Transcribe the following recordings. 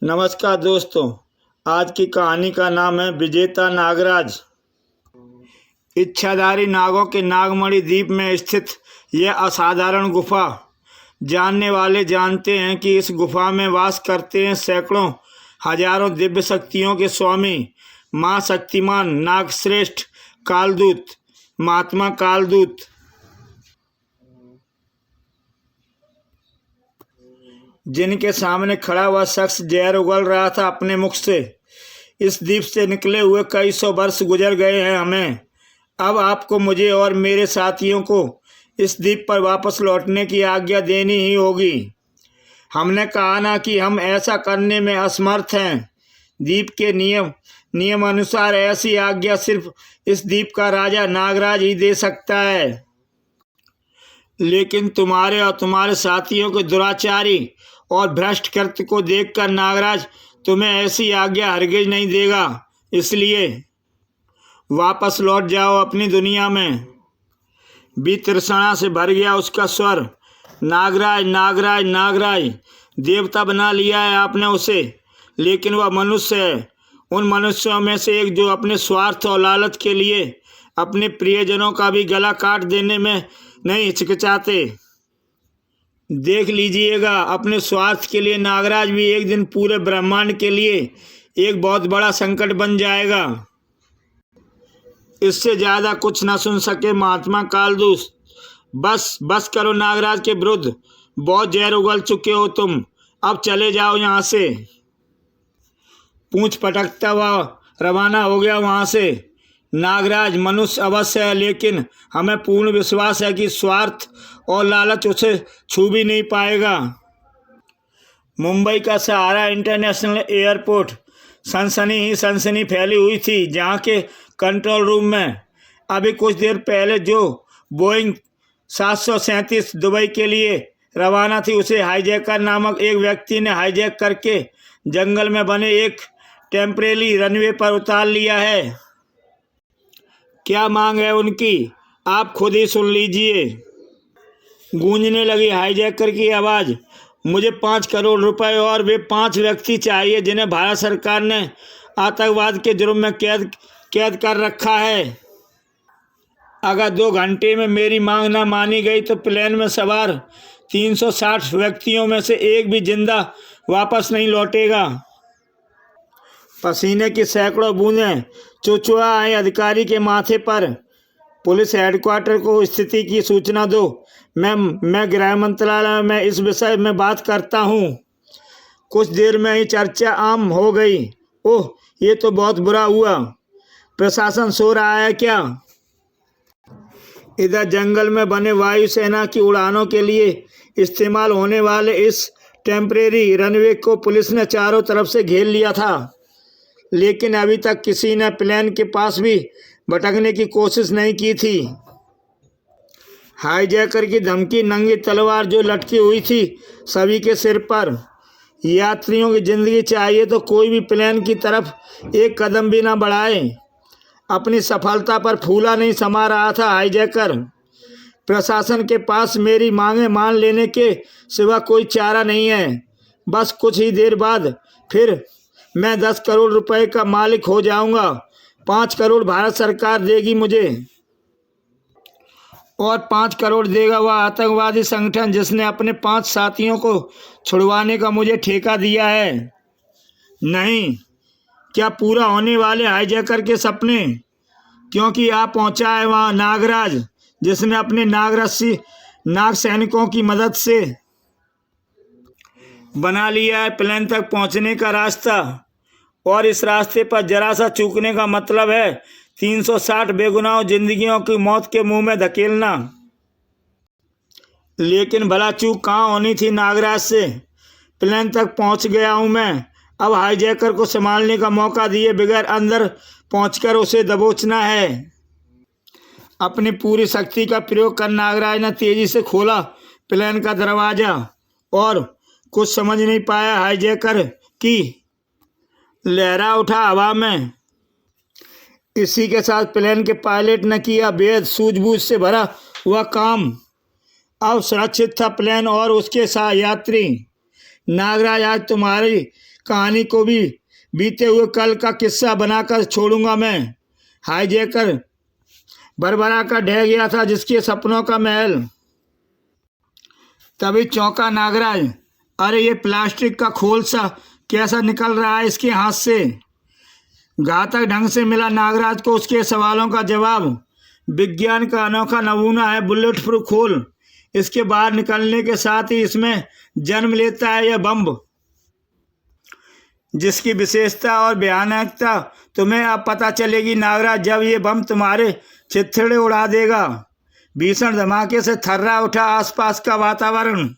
नमस्कार दोस्तों। आज की कहानी का नाम है विजेता नागराज। इच्छाधारी नागों के नागमणि द्वीप में स्थित यह असाधारण गुफा, जानने वाले जानते हैं कि इस गुफा में वास करते हैं सैकड़ों हजारों दिव्य शक्तियों के स्वामी, माँ शक्तिमान, नागश्रेष्ठ, कालदूत, महात्मा कालदूत। जिनके सामने खड़ा हुआ शख्स जहर उगल रहा था अपने मुख से। इस द्वीप से निकले हुए कई सौ वर्ष गुजर गए हैं हमें। अब आपको, मुझे और मेरे साथियों को इस द्वीप पर वापस लौटने की आज्ञा देनी ही होगी। हमने कहा ना कि हम ऐसा करने में असमर्थ हैं। द्वीप के नियम अनुसार ऐसी आज्ञा सिर्फ इस द्वीप का राजा नागराज ही दे सकता है। लेकिन तुम्हारे और तुम्हारे साथियों के दुराचारी और भ्रष्ट कृत्य को देखकर नागराज तुम्हें ऐसी आज्ञा हरगिज नहीं देगा। इसलिए वापस लौट जाओ अपनी दुनिया में। वितृष्णा से भर गया उसका स्वर। नागराज, नागराज, नागराज। देवता बना लिया है आपने उसे, लेकिन वह मनुष्य है। उन मनुष्यों में से एक जो अपने स्वार्थ और लालच के लिए अपने प्रियजनों का भी गला काट देने में नहीं हिचकिचाते। देख लीजिएगा, अपने स्वार्थ के लिए नागराज भी एक दिन पूरे ब्रह्मांड के लिए एक बहुत बड़ा संकट बन जाएगा। इससे ज़्यादा कुछ न सुन सके महात्मा कालदूत। बस करो नागराज के विरुद्ध। बहुत जहर उगल चुके हो तुम। अब चले जाओ यहाँ से। पूंछ पटकता हुआ रवाना हो गया वहाँ से। नागराज मनुष्य अवश्य है, लेकिन हमें पूर्ण विश्वास है कि स्वार्थ और लालच उसे छू भी नहीं पाएगा। मुंबई का सहारा इंटरनेशनल एयरपोर्ट सनसनी ही सनसनी फैली हुई थी। जहाँ के कंट्रोल रूम में अभी कुछ देर पहले जो बोइंग 737 दुबई के लिए रवाना थी, उसे हाईजैकर नामक एक व्यक्ति ने हाईजैक करके जंगल में बने एक टेम्परेरी रनवे पर उतार लिया है। क्या मांग है उनकी, आप खुद ही सुन लीजिए। गूंजने लगी हाईजैकर की आवाज़। मुझे 5 करोड़ रुपए और वे 5 व्यक्ति चाहिए जिन्हें भारत सरकार ने आतंकवाद के जुर्म में कैद कर रखा है। अगर 2 घंटे में मेरी मांग न मानी गई तो प्लेन में सवार 360 व्यक्तियों में से एक भी जिंदा वापस नहीं लौटेगा। पसीने की सैकड़ों बूंदें चुचुआ आई अधिकारी के माथे पर। पुलिस हेडक्वार्टर को स्थिति की सूचना दो। मैं गृह मंत्रालय में इस विषय में बात करता हूँ। कुछ देर में ही चर्चा आम हो गई। ओह, ये तो बहुत बुरा हुआ। प्रशासन सो रहा है क्या? इधर जंगल में बने वायुसेना की उड़ानों के लिए इस्तेमाल होने वाले इस टेम्परेरी रनवे को पुलिस ने चारों तरफ से घेर लिया था, लेकिन अभी तक किसी ने प्लेन के पास भी भटकने की कोशिश नहीं की थी। हाईजैकर की धमकी नंगी तलवार जो लटकी हुई थी सभी के सिर पर। यात्रियों की जिंदगी चाहिए तो कोई भी प्लेन की तरफ एक कदम भी ना बढ़ाए। अपनी सफलता पर फूला नहीं समा रहा था हाईजैकर। प्रशासन के पास मेरी मांगें मान लेने के सिवा कोई चारा नहीं है। बस कुछ ही देर बाद फिर मैं 10 करोड़ रुपए का मालिक हो जाऊंगा। 5 करोड़ भारत सरकार देगी मुझे, और 5 करोड़ देगा वह आतंकवादी संगठन जिसने अपने 5 साथियों को छुड़वाने का मुझे ठेका दिया है। नहीं, क्या पूरा होने वाले हाईजैकर के सपने? क्योंकि आप पहुंचा है वहाँ नागराज, जिसने अपने नाग सैनिकों की मदद से बना लिया है प्लेन तक पहुंचने का रास्ता। और इस रास्ते पर जरा सा चूकने का मतलब है 360 बेगुनाह जिंदगियों की मौत के मुंह में धकेलना। लेकिन भला चूक कहाँ होनी थी नागराज से? प्लेन तक पहुंच गया हूं मैं। अब हाईजैकर को संभालने का मौका दिए बगैर अंदर पहुंचकर उसे दबोचना है। अपनी पूरी शक्ति का प्रयोग कर नागराज ने तेजी से खोला प्लेन का दरवाजा, और कुछ समझ नहीं पाया हाईजैकर की लहरा उठा हवा में। इसी के साथ प्लेन के पायलट ने किया बेहद सूझबूझ से भरा हुआ काम। अब सुरक्षित था प्लेन और उसके साथ यात्री। नागराज, आज तुम्हारी कहानी को भी बीते हुए कल का किस्सा बनाकर छोड़ूंगा मैं। हाईजैकर भरभरा कर ढह गया था जिसके सपनों का महल। तभी चौंका नागराज, अरे ये प्लास्टिक का खोल सा कैसा निकल रहा है इसके हाथ से। घातक ढंग से मिला नागराज को उसके सवालों का जवाब। विज्ञान का अनोखा नमूना है बुलेट प्रूफ खोल। इसके बाहर निकलने के साथ ही इसमें जन्म लेता है यह बम, जिसकी विशेषता और भयानकता तुम्हें अब पता चलेगी नागराज, जब ये बम तुम्हारे चित्थड़े उड़ा देगा। भीषण धमाके से थर्रा उठा आसपास का वातावरण।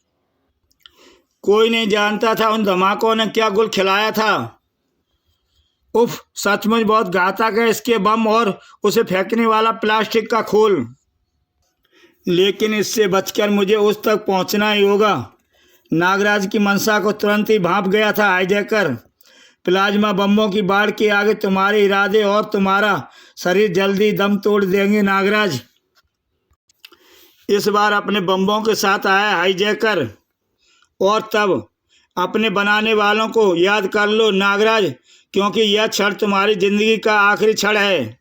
कोई नहीं जानता था उन धमाकों ने क्या गुल खिलाया था। उफ, सचमुच बहुत घातक है इसके बम और उसे फेंकने वाला प्लास्टिक का खोल। लेकिन इससे बचकर मुझे उस तक पहुंचना ही होगा। नागराज की मंशा को तुरंत ही भांप गया था हाईजैकर। प्लाज्मा बम्बों की बाढ़ के आगे तुम्हारे इरादे और तुम्हारा शरीर जल्दी दम तोड़ देंगे नागराज। इस बार अपने बम्बों के साथ आया हाईजैकर, और तब अपने बनाने वालों को याद कर लो नागराज, क्योंकि यह क्षण तुम्हारी जिंदगी का आखिरी क्षण है।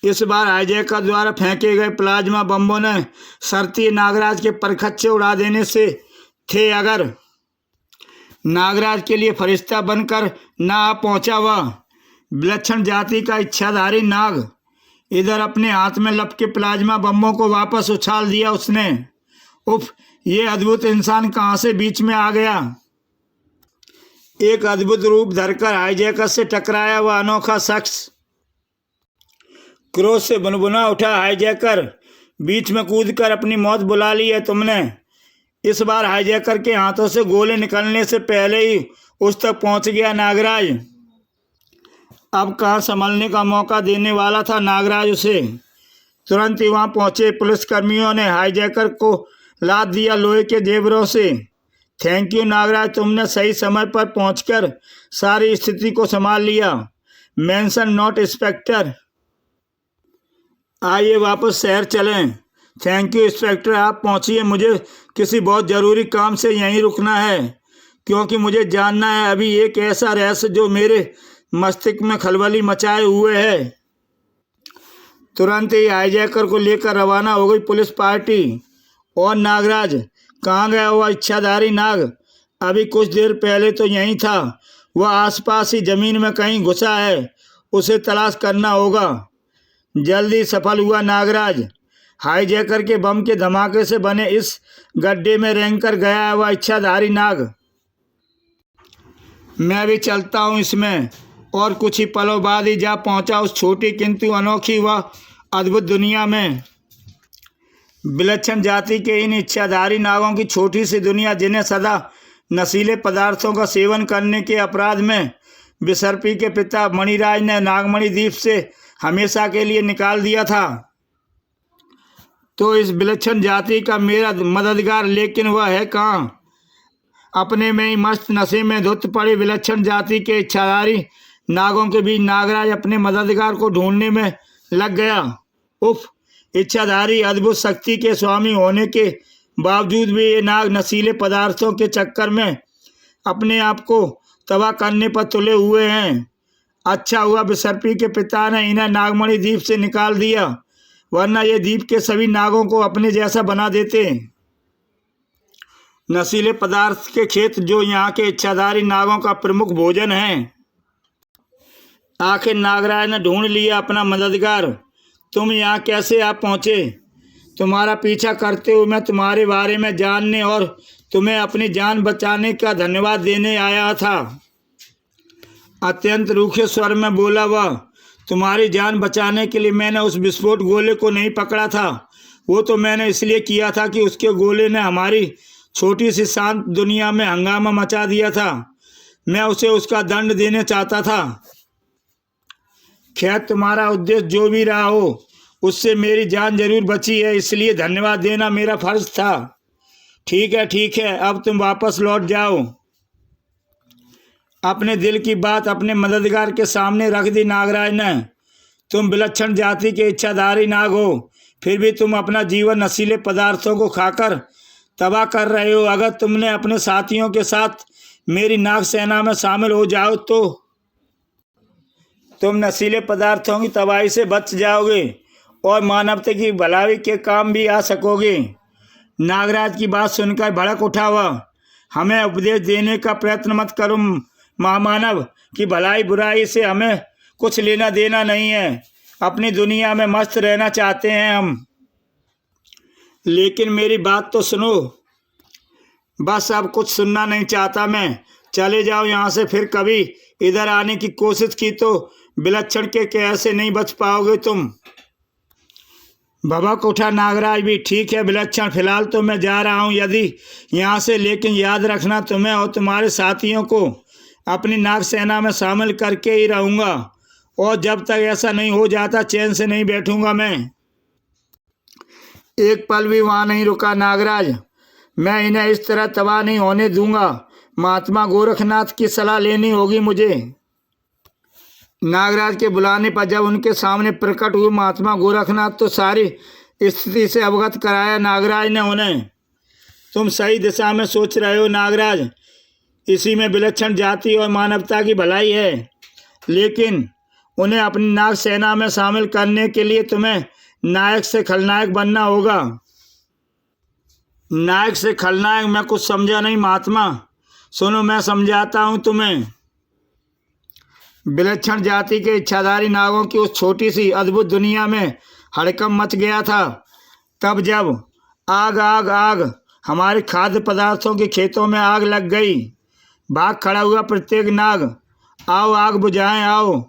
इस बार हाईजैकर द्वारा फेंके गए प्लाज्मा बम्बों ने शर्तीय नागराज के परखच्चे उड़ा देने से थे। अगर नागराज के लिए फरिश्ता बनकर ना आ पहुंचा वह विलक्षण जाति का इच्छाधारी नाग, इधर अपने हाथ में लपके प्लाज्मा बम्बों को वापस उछाल दिया उसने। उफ, ये अद्भुत इंसान कहाँ से बीच में आ गया। एक अद्भुत रूप धरकर हाईजैकर से टकराया वह अनोखा शख्स। क्रोध से बुनबुना उठा हाईजैकर, बीच में कूदकर अपनी मौत बुला ली है तुमने। इस बार हाईजैकर के हाथों से गोले निकलने से पहले ही उस तक पहुंच गया नागराज। अब कहाँ संभलने का मौका देने वाला था नागराज उसे। तुरंत ही वहां पहुंचे पुलिसकर्मियों ने हाईजैकर को लाद दिया लोहे के जेवरों से। थैंक यू नागराज, तुमने सही समय पर पहुंचकर सारी स्थिति को संभाल लिया। Mention note inspector. आइए वापस शहर चलें। थैंक यू इंस्पेक्टर, आप पहुंचिए, मुझे किसी बहुत ज़रूरी काम से यहीं रुकना है, क्योंकि मुझे जानना है अभी एक ऐसा रहस्य जो मेरे मस्तिष्क में खलबली मचाए हुए है। तुरंत ही हाईजैकर को लेकर रवाना हो गई पुलिस पार्टी। और नागराज, कहाँ गया हुआ इच्छाधारी नाग? अभी कुछ देर पहले तो यहीं था। वह आसपास ही जमीन में कहीं घुसा है, उसे तलाश करना होगा। जल्दी सफल हुआ नागराज। हाईजैकर के बम के धमाके से बने इस गड्ढे में रेंग कर गया है वह इच्छाधारी नाग। मैं भी चलता हूँ इसमें। और कुछ ही पलों बाद ही जा पहुँचा उस छोटी किंतु अनोखी व अद्भुत दुनिया में। विलक्षण जाति के इन इच्छाधारी नागों की छोटी सी दुनिया, जिन्हें सदा नशीले पदार्थों का सेवन करने के अपराध में विसर्पी के पिता मणिराज ने नागमणि द्वीप से हमेशा के लिए निकाल दिया था। तो इस विलक्षण जाति का मेरा मददगार लेकिन वह है कहाँ? अपने में ही मस्त नशे में धुत पड़े विलक्षण जाति के इच्छाधारी नागों के बीच नागराज अपने मददगार को ढूंढने में लग गया। उफ, इच्छाधारी अद्भुत शक्ति के स्वामी होने के बावजूद भी ये नाग नशीले पदार्थों के चक्कर में अपने आप को तबाह करने पर तुले हुए हैं। अच्छा हुआ विसर्पी के पिता ने इन्हें नागमणि द्वीप से निकाल दिया, वरना ये द्वीप के सभी नागों को अपने जैसा बना देते। नशीले पदार्थ के खेत जो यहाँ के इच्छाधारी नागों का प्रमुख भोजन है। आखिर नागराज ने ढूंढ लिया अपना मददगार। तुम यहाँ कैसे आ पहुँचे? तुम्हारा पीछा करते हुए मैं तुम्हारे बारे में जानने और तुम्हें अपनी जान बचाने का धन्यवाद देने आया था। अत्यंत रूखे स्वर में बोला वह। तुम्हारी जान बचाने के लिए मैंने उस विस्फोट गोले को नहीं पकड़ा था। वो तो मैंने इसलिए किया था कि उसके गोले ने हमारी छोटी सी शांत दुनिया में हंगामा मचा दिया था। मैं उसे उसका दंड देना चाहता था। खैर, तुम्हारा उद्देश्य जो भी रहा हो, उससे मेरी जान जरूर बची है, इसलिए धन्यवाद देना मेरा फर्ज था। ठीक है, अब तुम वापस लौट जाओ। अपने दिल की बात अपने मददगार के सामने रख दी नागराज ने। तुम विलक्षण जाति के इच्छाधारी नाग हो, फिर भी तुम अपना जीवन नशीले पदार्थों को खाकर तबाह कर रहे हो। अगर तुमने अपने साथियों के साथ मेरी नाग सेना में शामिल हो जाओ तो तुम नशीले पदार्थों की तबाही से बच जाओगे और मानवता की भलाई के काम भी आ सकोगे। नागराज की बात सुनकर भड़क उठा वह। हमें उपदेश देने का प्रयत्न मत करो महामानव की भलाई बुराई से हमें कुछ लेना देना नहीं है। अपनी दुनिया में मस्त रहना चाहते हैं हम। लेकिन मेरी बात तो सुनो। बस अब कुछ सुनना नहीं चाहता मैं। चले जाओ यहाँ से। फिर कभी इधर आने की कोशिश की तो विलक्षण के कैसे नहीं बच पाओगे तुम। भभक उठा नागराज भी। ठीक है विलक्षण, फिलहाल तो मैं जा रहा हूँ यदि यहाँ से, लेकिन याद रखना तुम्हें और तुम्हारे साथियों को अपनी नाग सेना में शामिल करके ही रहूँगा और जब तक ऐसा नहीं हो जाता चैन से नहीं बैठूंगा मैं। एक पल भी वहाँ नहीं रुका नागराज। मैं इन्हें इस तरह तबाह नहीं होने दूंगा। महात्मा गोरखनाथ की सलाह लेनी होगी मुझे। नागराज के बुलाने पर जब उनके सामने प्रकट हुए महात्मा गोरखनाथ तो सारी स्थिति से अवगत कराया नागराज ने उन्हें। तुम सही दिशा में सोच रहे हो नागराज। इसी में विलक्षण जाति और मानवता की भलाई है, लेकिन उन्हें अपनी नाग सेना में शामिल करने के लिए तुम्हें नायक से खलनायक बनना होगा। नायक से खलनायक? मैं कुछ समझा नहीं महात्मा। सुनो मैं समझाता हूँ तुम्हें। विलक्षण जाति के इच्छाधारी नागों की उस छोटी सी अद्भुत दुनिया में हड़कंप मच गया था तब जब आग आग आग हमारे खाद्य पदार्थों के खेतों में आग लग गई। भाग खड़ा हुआ प्रत्येक नाग, आओ आग बुझाएं आओ।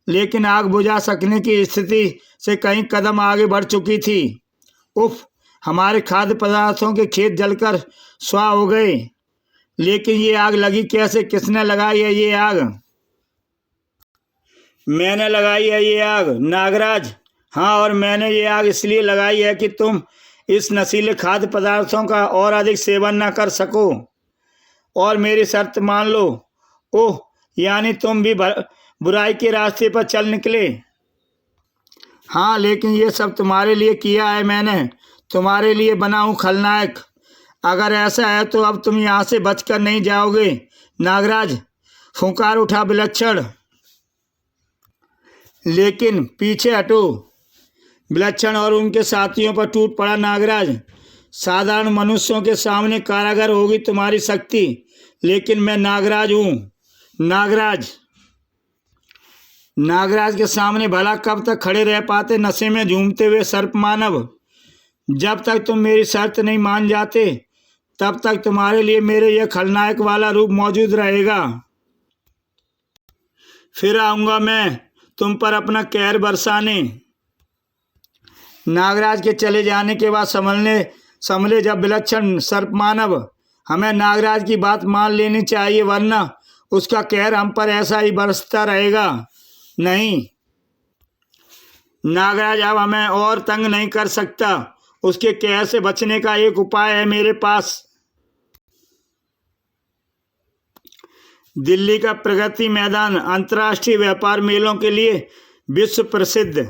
लेकिन आग बुझा सकने की स्थिति से कई कदम आगे बढ़ चुकी थी। उफ, हमारे खाद्य पदार्थों के खेत जलकर स्वाह हो गए। लेकिन ये आग लगी कैसे? किसने लगाई है ये आग? मैंने लगाई है ये आग नागराज। हाँ, और मैंने ये आग इसलिए लगाई है कि तुम इस नशीले खाद्य पदार्थों का और अधिक सेवन न कर सको और मेरी शर्त मान लो। ओह, यानी तुम भी बुराई के रास्ते पर चल निकले। हाँ, लेकिन ये सब तुम्हारे लिए किया है मैंने। तुम्हारे लिए बना हूँ खलनायक। अगर ऐसा है तो अब तुम यहाँ से बचकर नहीं जाओगे नागराज। फुंकार उठा विलक्षण। लेकिन पीछे हटो। विलक्षण और उनके साथियों पर टूट पड़ा नागराज। साधारण मनुष्यों के सामने कारागर होगी तुम्हारी शक्ति, लेकिन मैं नागराज हूँ। नागराज नागराज के सामने भला कब तक खड़े रह पाते नशे में झूमते हुए सर्प मानव। जब तक तुम मेरी शर्त नहीं मान जाते तब तक तुम्हारे लिए मेरे यह खलनायक वाला रूप मौजूद रहेगा। फिर आऊँगा मैं तुम पर अपना कहर बरसाने। नागराज के चले जाने के बाद संभले जब विलक्षण सर्प मानव। हमें नागराज की बात मान लेनी चाहिए, वरना उसका कहर हम पर ऐसा ही बरसता रहेगा। नहीं, नागराज अब हमें और तंग नहीं कर सकता। उसके कहर से बचने का एक उपाय है मेरे पास। दिल्ली का प्रगति मैदान अंतर्राष्ट्रीय व्यापार मेलों के लिए विश्व प्रसिद्ध।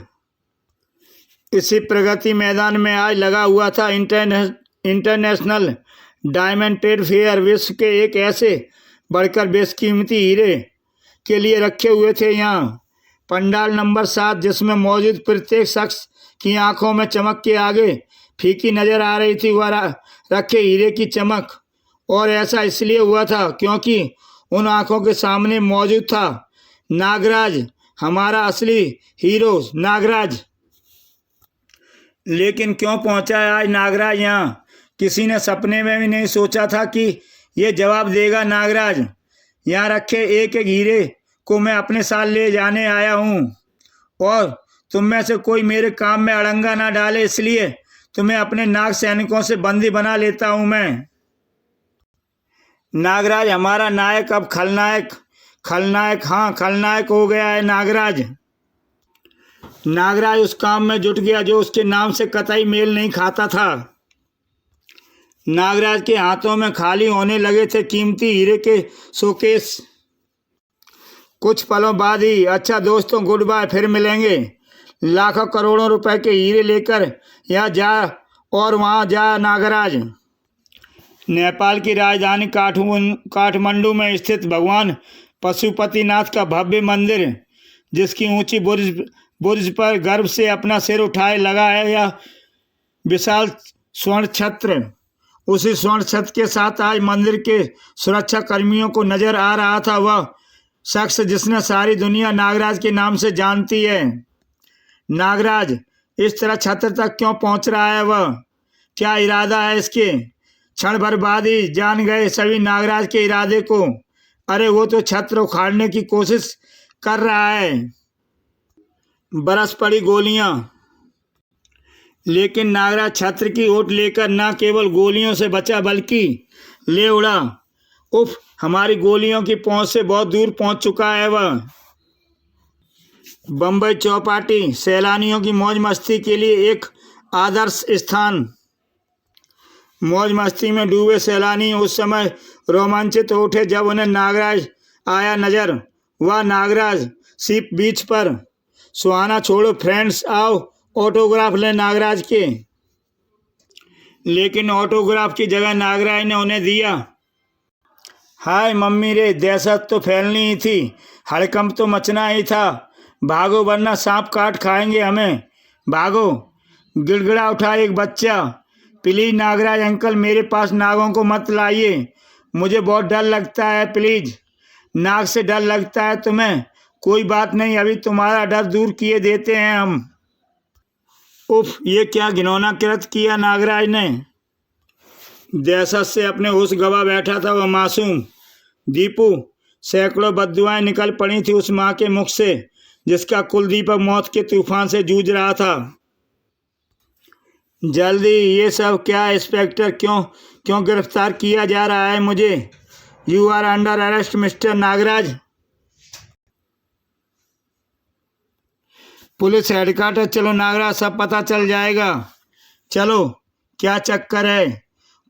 इसी प्रगति मैदान में आज लगा हुआ था इंटरनेशनल डायमंड ट्रेड फेयर। विश्व के एक ऐसे बढ़कर बेशकीमती हीरे के लिए रखे हुए थे यहाँ। पंडाल नंबर 7, जिसमें मौजूद प्रत्येक शख्स की आंखों में चमक के आगे फीकी नजर आ रही थी वह रखे हीरे की चमक। और ऐसा इसलिए हुआ था क्योंकि उन आंखों के सामने मौजूद था नागराज, हमारा असली हीरो नागराज। लेकिन क्यों पहुंचा है आज नागराज यहाँ? किसी ने सपने में भी नहीं सोचा था कि ये जवाब देगा नागराज। यहाँ रखे एक एक हीरे को मैं अपने साथ ले जाने आया हूँ और तुम में से कोई मेरे काम में अड़ंगा ना डाले, इसलिए तुम्हें अपने नाग सैनिकों से बंदी बना लेता हूँ मैं। नागराज हमारा नायक अब खलनायक हाँ खलनायक हो गया है नागराज। नागराज उस काम में जुट गया जो उसके नाम से कतई मेल नहीं खाता था। नागराज के हाथों में खाली होने लगे थे कीमती हीरे के शोकेस। कुछ पलों बाद ही, अच्छा दोस्तों गुड बाय, फिर मिलेंगे। लाखों करोड़ों रुपए के हीरे लेकर यहाँ जा और वहाँ जा नागराज। नेपाल की राजधानी काठमांडू में स्थित भगवान पशुपतिनाथ का भव्य मंदिर, जिसकी ऊंची बुर्ज पर गर्व से अपना सिर उठाए लगा है, यह विशाल स्वर्ण छत्र, उसी स्वर्ण छत्र के साथ आज मंदिर के सुरक्षा कर्मियों को नजर आ रहा था वह शख्स जिसने सारी दुनिया नागराज के नाम से जानती है। नागराज इस तरह छत्र तक क्यों पहुंच रहा है? वह क्या इरादा है इसके? क्षण भर बाद ही जान गए सभी नागराज के इरादे को। अरे वो तो छत्र उखाड़ने की कोशिश कर रहा है। बरस पड़ी गोलियां, लेकिन नागराज छत्र की ओट लेकर न केवल गोलियों से बचा बल्कि ले उड़ा। उफ, हमारी गोलियों की पहुंच से बहुत दूर पहुंच चुका है वह। बम्बई चौपाटी सैलानियों की मौज मस्ती के लिए एक आदर्श स्थान। मौज मस्ती में डूबे सैलानी उस समय रोमांचित हो उठे जब उन्हें नागराज आया नजर। वह नागराज सीप बीच पर। सुहाना छोड़ो फ्रेंड्स, आओ ऑटोग्राफ लें नागराज के। लेकिन ऑटोग्राफ की जगह नागराज ने उन्हें दिया। हाय मम्मी रे, दहशत तो फैलनी ही थी, हड़कंप तो मचना ही था। भागो वरना सांप काट खाएंगे हमें, भागो। गिड़गिड़ा उठा एक बच्चा। प्लीज नागराज अंकल, मेरे पास नागों को मत लाइए, मुझे बहुत डर लगता है। प्लीज, नाग से डर लगता है तुम्हें? कोई बात नहीं, अभी तुम्हारा डर दूर किए देते हैं हम। उफ, ये क्या घिनौना कृत्य किया नागराज ने। दहशत से अपने होश गवा बैठा था वह मासूम दीपू। सैकड़ों बद्दुआएं निकल पड़ी थी उस माँ के मुख से जिसका कुलदीपक मौत के तूफान से जूझ रहा था। जल्दी, ये सब क्या इंस्पेक्टर, क्यों गिरफ्तार किया जा रहा है मुझे? You are under arrest mister Nagaraj. Police headquarter चलो नागराज, सब पता चल जाएगा। चलो, क्या चक्कर है?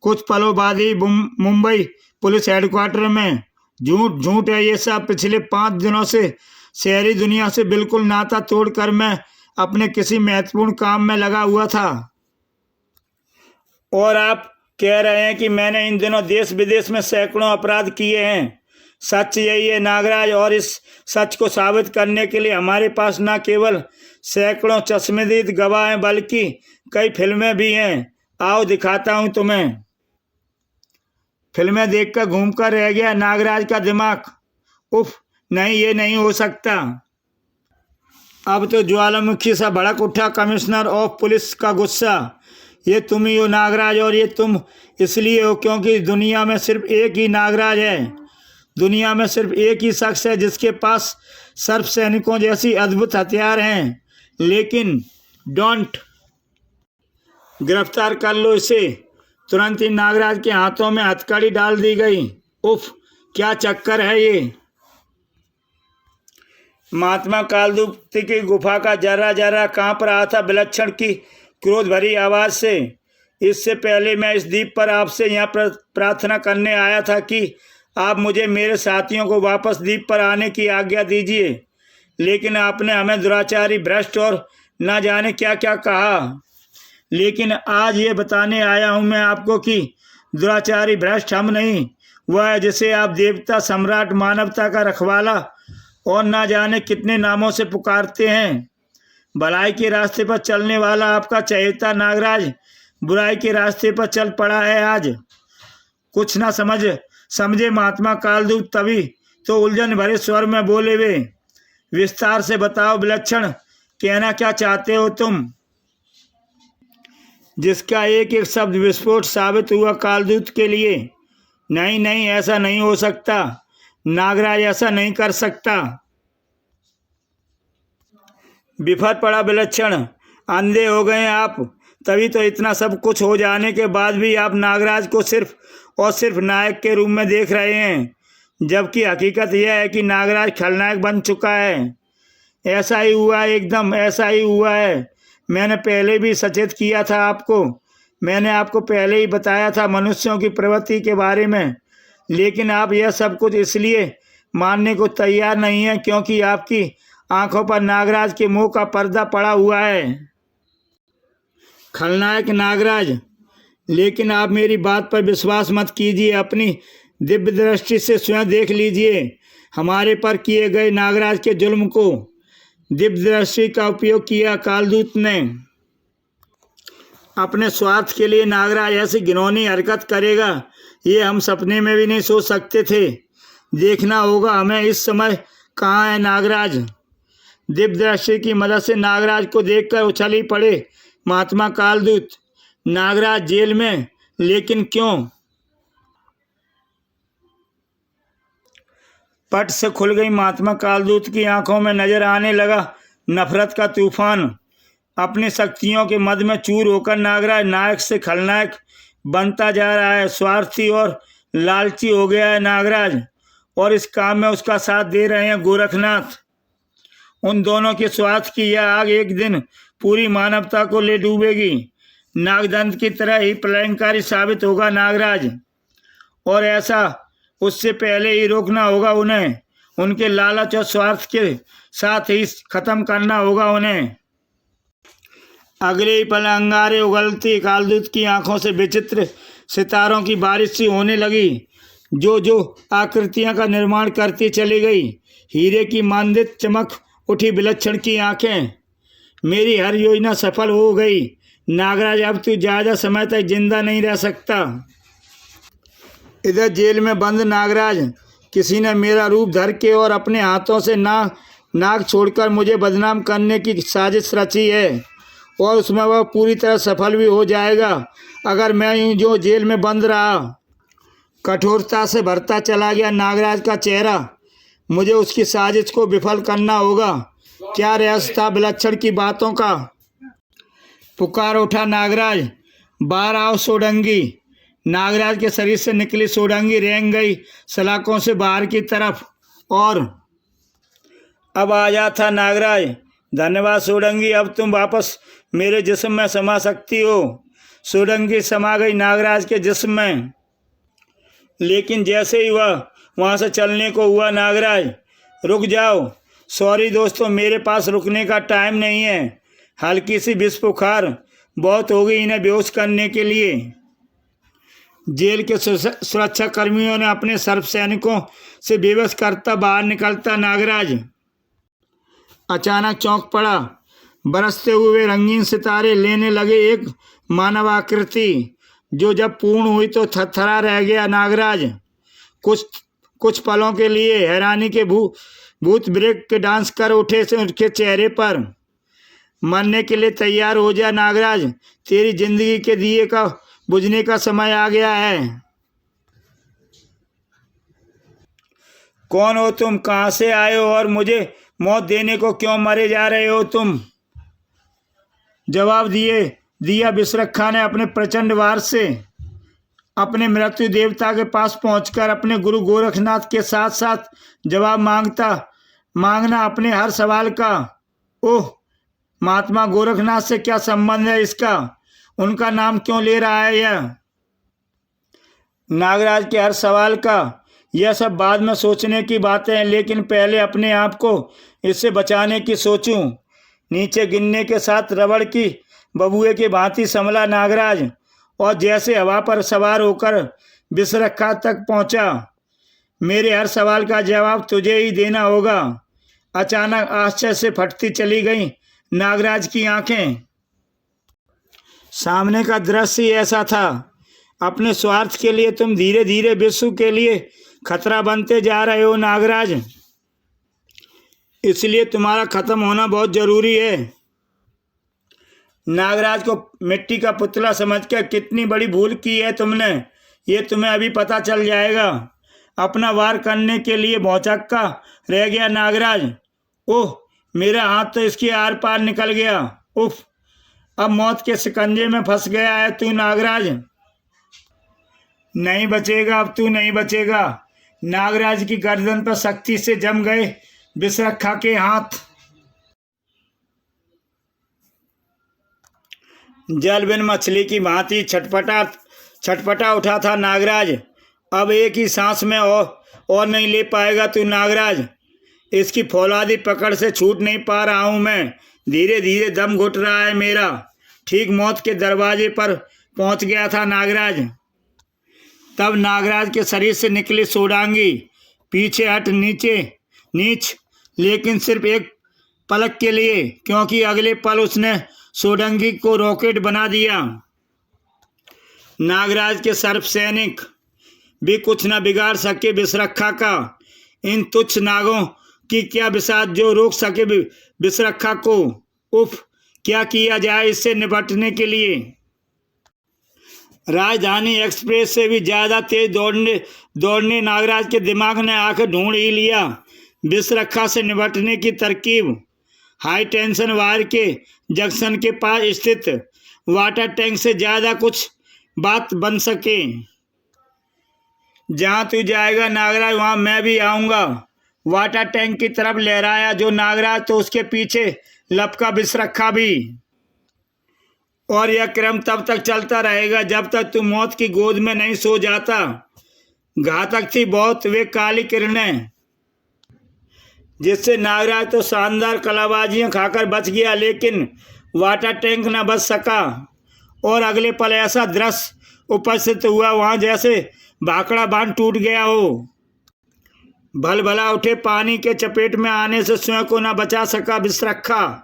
कुछ पलों बाद ही मुंबई पुलिस हेडक्वार्टर में। झूठ है ये सब। पिछले 5 दिनों से शहरी दुनिया से बिल्कुल नाता तोड़कर मैं अपने किसी महत्वपूर्ण काम में लगा हुआ था। और आप कह रहे हैं कि मैंने इन दिनों देश विदेश में सैकड़ों अपराध किए हैं। सच यही है नागराज, और इस सच को साबित करने के लिए हमारे पास न केवल सैकड़ों चश्मदीद गवाह हैं बल्कि कई फिल्में भी हैं। आओ दिखाता हूं तुम्हें। फिल्में देखकर घूमकर रह गया नागराज का दिमाग। उफ, नहीं, ये नहीं हो सकता। अब तो ज्वालामुखी सा भड़क उठा कमिश्नर ऑफ पुलिस का गुस्सा। ये तुम ही हो नागराज, और ये तुम इसलिए हो क्योंकि दुनिया में सिर्फ एक ही नागराज है। दुनिया में सिर्फ एक ही शख्स है जिसके पास सर्प सैनिकों जैसी अद्भुत हथियार हैं। लेकिन डोंट, गिरफ्तार कर लो इसे। तुरंत ही नागराज के हाथों में हथकड़ी डाल दी गई। उफ, क्या चक्कर है ये? महात्मा कालदूती की गुफा का जरा जरा कांप रहा था विलक्षण की क्रोध भरी आवाज से। इससे पहले मैं इस द्वीप पर आपसे यहाँ प्रार्थना करने आया था कि आप मुझे मेरे साथियों को वापस द्वीप पर आने की आज्ञा दीजिए, लेकिन आपने हमें दुराचारी, भ्रष्ट और न जाने क्या क्या कहा। लेकिन आज ये बताने आया हूँ मैं आपको कि दुराचारी भ्रष्ट हम नहीं, वह है जिसे आप देवता, सम्राट, मानवता का रखवाला और न जाने कितने नामों से पुकारते हैं। भलाई के रास्ते पर चलने वाला आपका चहेता नागराज बुराई के रास्ते पर चल पड़ा है आज। कुछ ना समझे महात्मा कालदूत तभी तो उलझन भरे स्वर में बोले वे। विस्तार से बताओ विलक्षण, कहना क्या चाहते हो तुम? जिसका एक एक शब्द विस्फोट साबित हुआ कालदूत के लिए। नहीं, ऐसा नहीं हो सकता नागराज, ऐसा नहीं कर सकता। बिफर पड़ा विलक्षण। अंधे हो गए आप। तभी तो इतना सब कुछ हो जाने के बाद भी आप नागराज को सिर्फ और सिर्फ नायक के रूप में देख रहे हैं, जबकि हकीकत यह है कि नागराज खलनायक बन चुका है। ऐसा ही हुआ है, एकदम ऐसा ही हुआ है। मैंने पहले भी सचेत किया था आपको। मैंने आपको पहले ही बताया था मनुष्यों की प्रवृत्ति के बारे में, लेकिन आप यह सब कुछ इसलिए मानने को तैयार नहीं हैं क्योंकि आपकी आंखों पर नागराज के मुंह का पर्दा पड़ा हुआ है। खलनायक नागराज, लेकिन आप मेरी बात पर विश्वास मत कीजिए, अपनी दिव्य दृष्टि से स्वयं देख लीजिए हमारे पर किए गए नागराज के जुल्म को। दिव्य दृष्टि का उपयोग किया कालदूत ने। अपने स्वार्थ के लिए नागराज ऐसी घिनौनी हरकत करेगा, ये हम सपने में भी नहीं सोच सकते थे। देखना होगा हमें इस समय कहाँ है नागराज। दिव्य दृष्टि की मदद से नागराज को देखकर उछल ही पड़े महात्मा कालदूत। नागराज जेल में, लेकिन क्यों? पट से खुल गई महात्मा कालदूत की आंखों में नजर आने लगा नफरत का तूफान। अपनी शक्तियों के मद में चूर होकर नागराज नायक से खलनायक बनता जा रहा है। स्वार्थी और लालची हो गया है नागराज, और इस काम में उसका साथ दे रहे हैं गोरखनाथ। उन दोनों के स्वार्थ की यह आग एक दिन पूरी मानवता को ले डूबेगी। नागदंत की तरह ही प्रलयंकारी साबित होगा नागराज, और ऐसा उससे पहले ही रोकना होगा उन्हें। उनके लालच और स्वार्थ के साथ ही खत्म करना होगा उन्हें। अगले ही पल अंगारे उगलती कालदूत की आंखों से विचित्र सितारों की बारिश सी होने लगी, जो जो आकृतियां का निर्माण करती चली गई। हीरे की मांदित चमक उठी विलक्षण की आंखें। मेरी हर योजना सफल हो गई नागराज, अब तू ज़्यादा समय तक जिंदा नहीं रह सकता। इधर जेल में बंद नागराज, किसी ने मेरा रूप धर के और अपने हाथों से नाक छोड़कर मुझे बदनाम करने की साजिश रची है, और उसमें वह पूरी तरह सफल भी हो जाएगा अगर मैं यूँ जो जेल में बंद रहा। कठोरता से भरता चला गया नागराज का चेहरा। मुझे उसकी साजिश को विफल करना होगा। क्या रहस्य था विलक्षण की बातों का? पुकार उठा नागराज, बाहर आओ सोडंगी। नागराज के शरीर से निकली सोडंगी रेंग गई सलाखों से बाहर की तरफ, और अब आजा था नागराज। धन्यवाद सोडंगी, अब तुम वापस मेरे जिस्म में समा सकती हो। सोडंगी समा गई नागराज के जिस्म में, लेकिन जैसे ही वह वहाँ से चलने को हुआ, नागराज रुक जाओ। सॉरी दोस्तों, मेरे पास रुकने का टाइम नहीं है। हल्की सी विष बुखार बहुत हो गई इन्हें बेहोश करने के लिए। जेल के सुरक्षा कर्मियों ने अपने सर्व सैनिकों से बेबस करता बाहर निकलता नागराज अचानक चौंक पड़ा। बरसते हुए रंगीन सितारे लेने लगे एक मानव आकृति, जो जब पूर्ण हुई तो थरथरा रह गया नागराज। कुछ पलों के लिए हैरानी के भूत ब्रेक के डांस कर उठे से उनके चेहरे पर। मरने के लिए तैयार हो जा नागराज, तेरी जिंदगी के दिए का बुझने का समय आ गया है। कौन हो तुम, कहाँ से आए हो, और मुझे मौत देने को क्यों मरे जा रहे हो तुम? जवाब दिया विश्रखा ने अपने प्रचंड वार से। अपने मृत्यु देवता के पास पहुंचकर अपने गुरु गोरखनाथ के साथ साथ जवाब मांगना अपने हर सवाल का। ओह, महात्मा गोरखनाथ से क्या संबंध है इसका? उनका नाम क्यों ले रहा है यह? नागराज के हर सवाल का। यह सब बाद में सोचने की बातें हैं, लेकिन पहले अपने आप को इससे बचाने की सोचूं। नीचे गिरने के साथ रबड़ की बबुए की भांति संभला नागराज, और जैसे हवा पर सवार होकर विश्रखा तक पहुंचा। मेरे हर सवाल का जवाब तुझे ही देना होगा। अचानक आश्चर्य से फटती चली गई नागराज की आंखें। सामने का दृश्य ऐसा था। अपने स्वार्थ के लिए तुम धीरे धीरे विश्व के लिए खतरा बनते जा रहे हो नागराज, इसलिए तुम्हारा खत्म होना बहुत जरूरी है। नागराज को मिट्टी का पुतला समझकर कितनी बड़ी भूल की है तुमने, ये तुम्हें अभी पता चल जाएगा। अपना वार करने के लिए भौचक्का रह गया नागराज। ओह, मेरा हाथ तो इसके आर पार निकल गया। उफ, अब मौत के शिकंजे में फंस गया है तू नागराज। नहीं बचेगा, अब तू नहीं बचेगा। नागराज की गर्दन पर सख्ती से जम गए विश्रखा के हाथ। जल बिन मछली की भांति छटपटा उठा था नागराज। अब एक ही सांस में और नहीं ले पाएगा तू नागराज। इसकी फौलादी पकड़ से छूट नहीं पा रहा हूं मैं। धीरे धीरे दम घुट रहा है मेरा। ठीक मौत के दरवाजे पर पहुंच गया था नागराज। तब नागराज के शरीर से निकली सोडांगी पीछे हट नीच, लेकिन सिर्फ एक पलक के लिए, क्योंकि अगले पल उसने सोडंगी को रॉकेट बना दिया। नागराज के सर्प सैनिक भी कुछ न बिगाड़ सके विषरखा का। इन तुच्छ नागों की क्या बिसात जो रोक सके विषरखा को। उफ, क्या किया जाए इससे निपटने के लिए। राजधानी एक्सप्रेस से भी ज्यादा तेज दौड़ने नागराज के दिमाग ने आकर ढूंढ ही लिया विषरखा से निपटने की तरकीब। हाई टेंशन वायर के जंक्शन के पास स्थित वाटर टैंक से ज्यादा कुछ बात बन सके। जहां तू जाएगा नागराज वहां मैं भी आऊंगा। वाटर टैंक की तरफ लहराया जो नागराज तो उसके पीछे लपका विषरखा भी। और यह क्रम तब तक चलता रहेगा जब तक तू मौत की गोद में नहीं सो जाता। घातक थी बहुत वे काली किरणें जिससे नागराज तो शानदार कलाबाजियां खाकर बच गया, लेकिन वाटर टैंक न बच सका। और अगले पल ऐसा दृश्य उपस्थित हुआ वहां जैसे भाखड़ा बांध टूट गया हो। भलभला उठे पानी के चपेट में आने से स्वयं को न बचा सका विषरखा।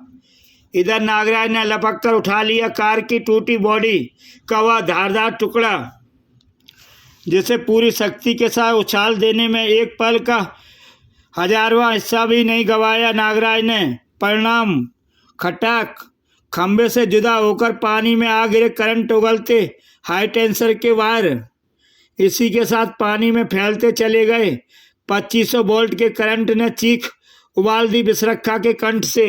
इधर नागराज ने लपक कर उठा लिया कार की टूटी बॉडी का वह धारदार टुकड़ा, जिसे पूरी शक्ति के साथ उछाल देने में एक पल का 1000वां हिस्सा भी नहीं गंवाया नागराज ने। परिणाम खटाक, खंबे से जुदा होकर पानी में आ गिरे करंट उगलते हाई टेंशन के वायर इसी के साथ पानी में फैलते चले गए। 2500 वोल्ट के करंट ने चीख उबाल दी विषरखा के कंठ से,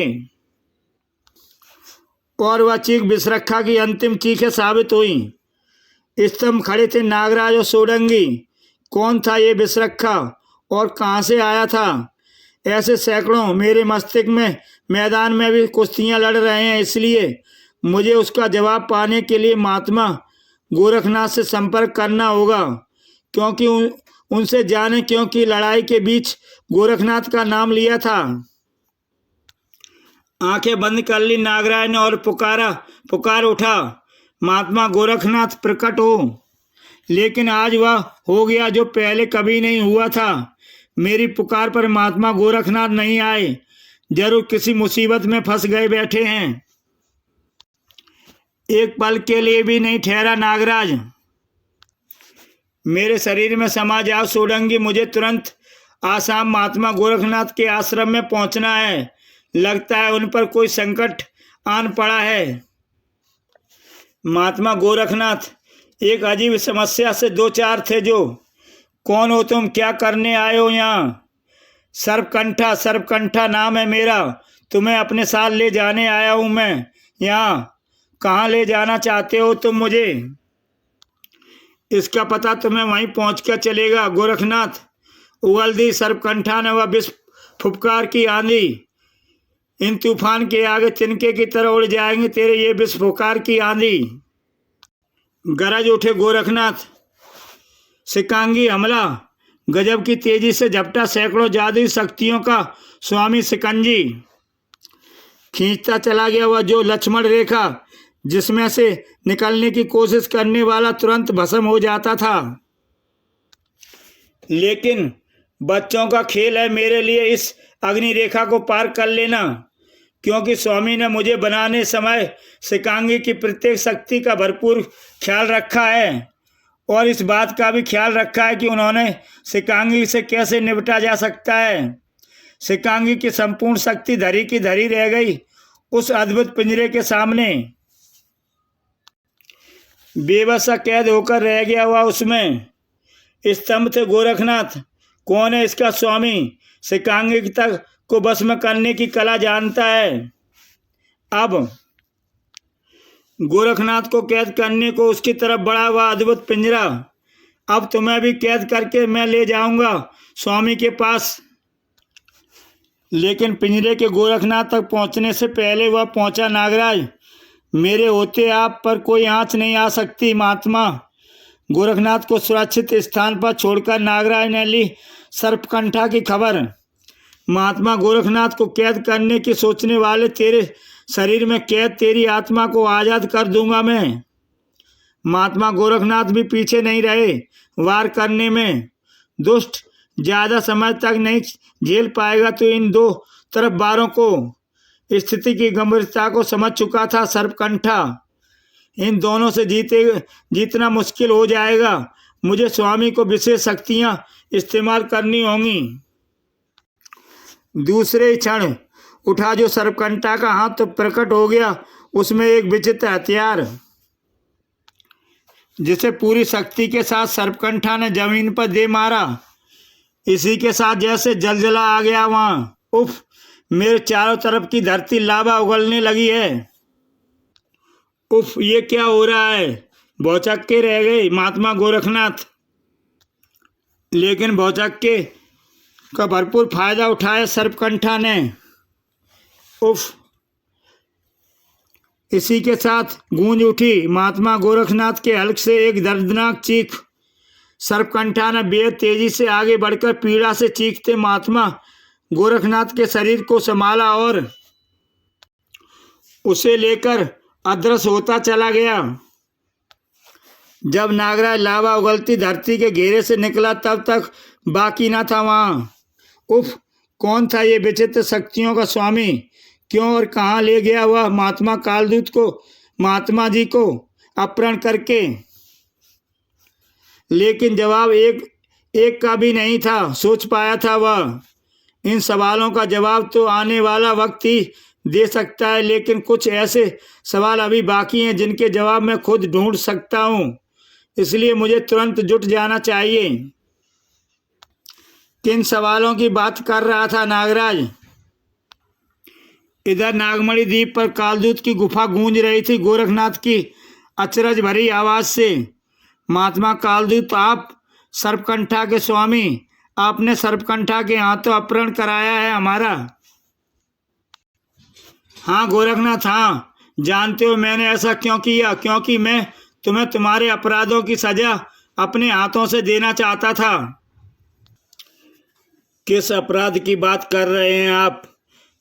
और वह चीख विषरखा की अंतिम चीखें साबित हुई। स्तंभ खड़े थे नागराज और सोडंगी। कौन था ये विषरखा और कहाँ से आया था? ऐसे सैकड़ों मेरे मस्तिष्क में मैदान में भी कुश्तियां लड़ रहे हैं, इसलिए मुझे उसका जवाब पाने के लिए महात्मा गोरखनाथ से संपर्क करना होगा, क्योंकि उनसे जाने क्योंकि लड़ाई के बीच गोरखनाथ का नाम लिया था। आंखें बंद कर ली नागराज ने और पुकार उठा, महात्मा गोरखनाथ प्रकट हो। लेकिन आज वह हो गया जो पहले कभी नहीं हुआ था। मेरी पुकार पर महात्मा गोरखनाथ नहीं आए, जरूर किसी मुसीबत में फंस गए बैठे हैं। एक पल के लिए भी नहीं ठहरा नागराज, मेरे शरीर में समा जाओ सोडंगी। मुझे तुरंत आसाम महात्मा गोरखनाथ के आश्रम में पहुंचना है। लगता है उन पर कोई संकट आन पड़ा है। महात्मा गोरखनाथ एक अजीब समस्या से दो चार थे जो, कौन हो तुम, क्या करने आए हो यहाँ? सर्पकंठा नाम है मेरा, तुम्हें अपने साथ ले जाने आया हूँ मैं यहाँ। कहाँ ले जाना चाहते हो तुम मुझे? इसका पता तुम्हें वहीं पहुँच कर चलेगा गोरखनाथ। उगल दी सर्पकंठा ने वह विष फुफकार की आंधी। इन तूफान के आगे तिनके की तरह उड़ जाएंगे तेरे ये विष फुफकार की आंधी। गरज उठे गोरखनाथ। सिकांगी हमला गजब की तेजी से झपटा। सैकड़ों जादुई शक्तियों का स्वामी सिकंजी खींचता चला गया। वह जो लक्ष्मण रेखा जिसमें से निकलने की कोशिश करने वाला तुरंत भस्म हो जाता था। लेकिन बच्चों का खेल है मेरे लिए इस अग्नि रेखा को पार कर लेना, क्योंकि स्वामी ने मुझे बनाने समय सिकांगी की प्रत्येक शक्ति का भरपूर ख्याल रखा है, और इस बात का भी ख्याल रखा है कि उन्होंने सिकांगी से कैसे निपटा जा सकता है। सिकांगी की संपूर्ण शक्ति धरी की धरी रह गई उस अद्भुत पिंजरे के सामने। बेबस कैद होकर रह गया हुआ उसमें। स्तंभ थे गोरखनाथ। कौन है इसका स्वामी? सिकांगी तक को बस में करने की कला जानता है। अब गोरखनाथ को कैद करने को उसकी तरफ बढ़ा हुआ अद्भुत पिंजरा। अब तुम्हें भी कैद करके मैं ले जाऊंगा स्वामी के पास। लेकिन पिंजरे के गोरखनाथ तक पहुंचने से पहले वह पहुंचा नागराज। मेरे होते आप पर कोई आँच नहीं आ सकती महात्मा। गोरखनाथ को सुरक्षित स्थान पर छोड़कर नागराज ने ली सर्पकंठा की खबर। महात्मा गोरखनाथ को कैद करने की सोचने वाले तेरे शरीर में कैद तेरी आत्मा को आज़ाद कर दूंगा मैं। महात्मा गोरखनाथ भी पीछे नहीं रहे वार करने में। दुष्ट ज्यादा समय तक नहीं झेल पाएगा तो इन दो तरफ वारों को स्थिति की गंभीरता को समझ चुका था सर्पकंठा। इन दोनों से जीतना मुश्किल हो जाएगा। मुझे स्वामी को विशेष शक्तियां इस्तेमाल करनी होंगी। दूसरे क्षण उठा जो सर्पकंठा का हाथ तो प्रकट हो गया उसमें एक विचित्र हथियार, जिसे पूरी शक्ति के साथ सर्पकंठा ने जमीन पर दे मारा। इसी के साथ जैसे जलजला आ गया वहां। उफ, मेरे चारों तरफ की धरती लावा उगलने लगी है। उफ, ये क्या हो रहा है? भौचक के रह गए महात्मा गोरखनाथ। लेकिन भौचक्के का भरपूर फायदा उठाया सर्पकंठा ने। उफ, इसी के साथ गूंज उठी महात्मा गोरखनाथ के हल्क से एक दर्दनाक चीख। सर्पकंठा ने बेहद तेजी से आगे बढ़कर पीड़ा से चीखते महात्मा गोरखनाथ के शरीर को संभाला और उसे लेकर अदृश्य होता चला गया। जब नागराज लावा उगलती धरती के घेरे से निकला तब तक बाकी न था वहां। उफ, कौन था ये विचित्र शक्तियों का स्वामी? क्यों और कहाँ ले गया वह महात्मा कालदूत को महात्मा जी को अपहरण करके? लेकिन जवाब एक का भी नहीं था सोच पाया था वह। इन सवालों का जवाब तो आने वाला वक्त ही दे सकता है, लेकिन कुछ ऐसे सवाल अभी बाकी हैं जिनके जवाब मैं खुद ढूंढ सकता हूँ। इसलिए मुझे तुरंत जुट जाना चाहिए। किन सवालों की बात कर रहा था नागराज? इधर नागमणि द्वीप पर कालदूत की गुफा गूंज रही थी गोरखनाथ की अचरज भरी आवाज से। महात्मा कालदूत, आप सर्पकंठा के स्वामी, आपने सर्पकंठा के हाथों अपहरण कराया है हमारा। हाँ गोरखनाथ, हाँ। जानते हो मैंने ऐसा क्यों किया? क्योंकि मैं तुम्हें तुम्हारे अपराधों की सजा अपने हाथों से देना चाहता था। किस अपराध की बात कर रहे हैं आप?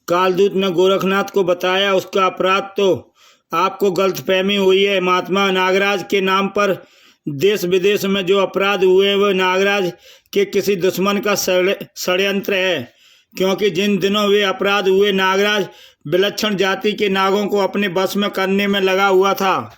कालदूत ने गोरखनाथ को बताया। उसका अपराध तो आपको गलतफहमी हुई है। महात्मा नागराज के नाम पर देश विदेश में जो अपराध हुए वह नागराज के किसी दुश्मन का षड्यंत्र है। क्योंकि जिन दिनों वे अपराध हुए नागराज विलक्षण जाति के नागों को अपने बस में करने में लगा हुआ था।